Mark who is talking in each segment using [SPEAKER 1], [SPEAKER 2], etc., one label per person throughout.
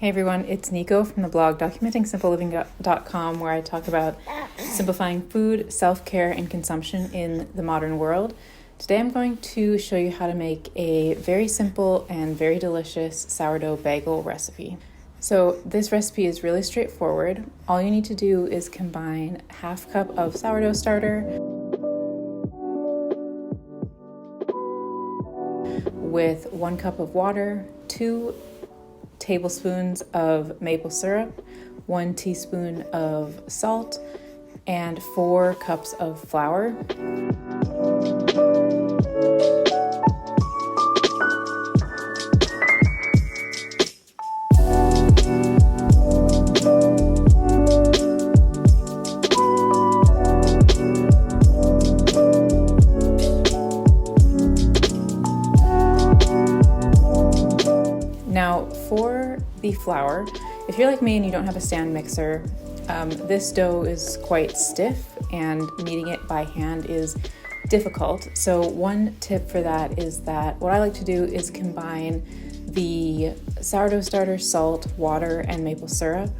[SPEAKER 1] Hey everyone, it's Nico from the blog documentingsimpleliving.com, where I talk about simplifying food, self-care, and consumption in the modern world. Today I'm going to show you how to make a very simple and very delicious sourdough bagel recipe. So this recipe is really straightforward. All you need to do is combine half cup of sourdough starter with 1 cup of water, 2 tablespoons of maple syrup, 1 teaspoon of salt, and 4 cups of flour. Now for the flour, if you're like me and you don't have a stand mixer, this dough is quite stiff and kneading it by hand is difficult. So one tip for that is that what I like to do is combine the sourdough starter, salt, water, and maple syrup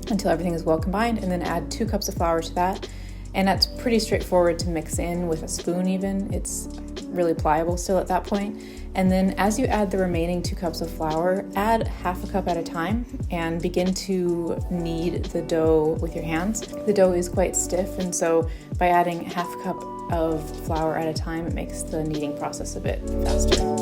[SPEAKER 1] until everything is well combined, and then add 2 cups of flour to that. And that's pretty straightforward to mix in with a spoon even. It's really pliable still at that point. And then as you add the remaining 2 cups of flour, add half a cup at a time and begin to knead the dough with your hands. The dough is quite stiff, and so by adding half a cup of flour at a time, it makes the kneading process a bit faster.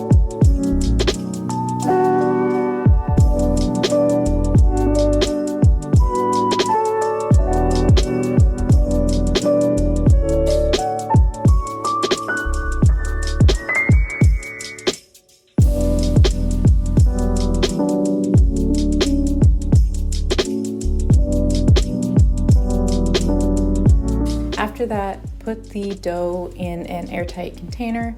[SPEAKER 1] After that, put the dough in an airtight container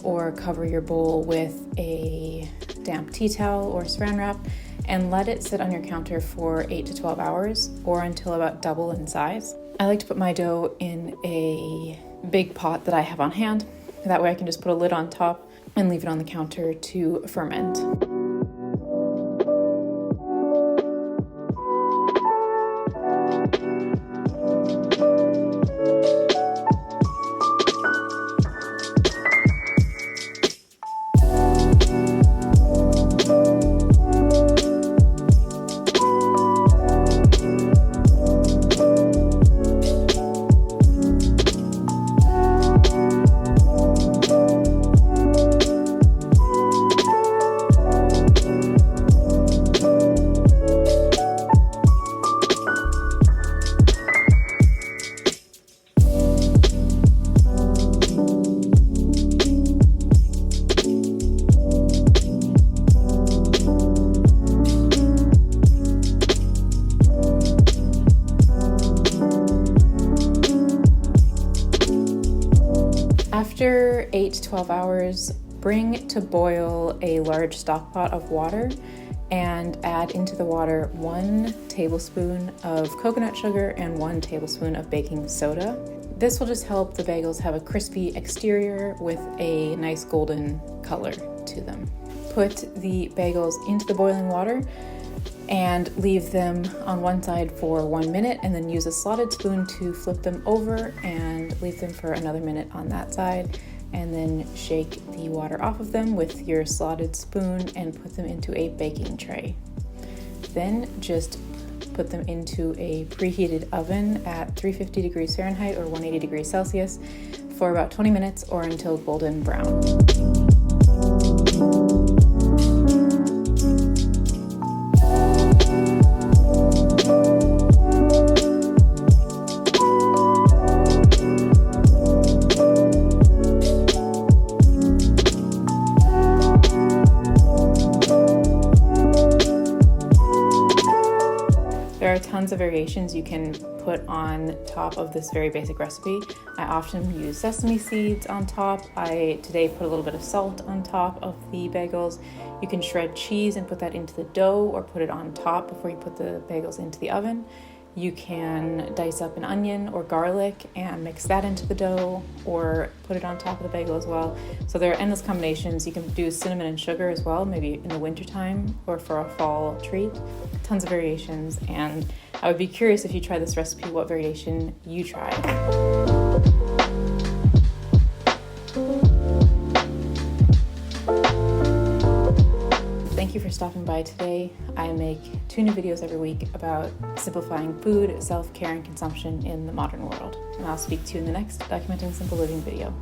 [SPEAKER 1] or cover your bowl with a damp tea towel or saran wrap and let it sit on your counter for 8 to 12 hours or until about double in size. I like to put my dough in a big pot that I have on hand. That way I can just put a lid on top and leave it on the counter to ferment. After 8 to 12 hours, bring to boil a large stock pot of water and add into the water 1 tablespoon of coconut sugar and 1 tablespoon of baking soda. This will just help the bagels have a crispy exterior with a nice golden color to them. Put the bagels into the boiling water and leave them on one side for 1 minute, and then use a slotted spoon to flip them over and leave them for another minute on that side, and then shake the water off of them with your slotted spoon and put them into a baking tray. Then just put them into a preheated oven at 350 degrees Fahrenheit or 180 degrees Celsius for about 20 minutes or until golden brown. There are tons of variations you can put on top of this very basic recipe. I often use sesame seeds on top. I today put a little bit of salt on top of the bagels. You can shred cheese and put that into the dough or put it on top before you put the bagels into the oven. You can dice up an onion or garlic and mix that into the dough or put it on top of the bagel as well. So there are endless combinations. You can do cinnamon and sugar as well, maybe in the wintertime or for a fall treat. Tons of variations, and I would be curious if you try this recipe, what variation you try. Thank you for stopping by today. I make 2 new videos every week about simplifying food, self-care, and consumption in the modern world. And I'll speak to you in the next Documenting Simple Living video.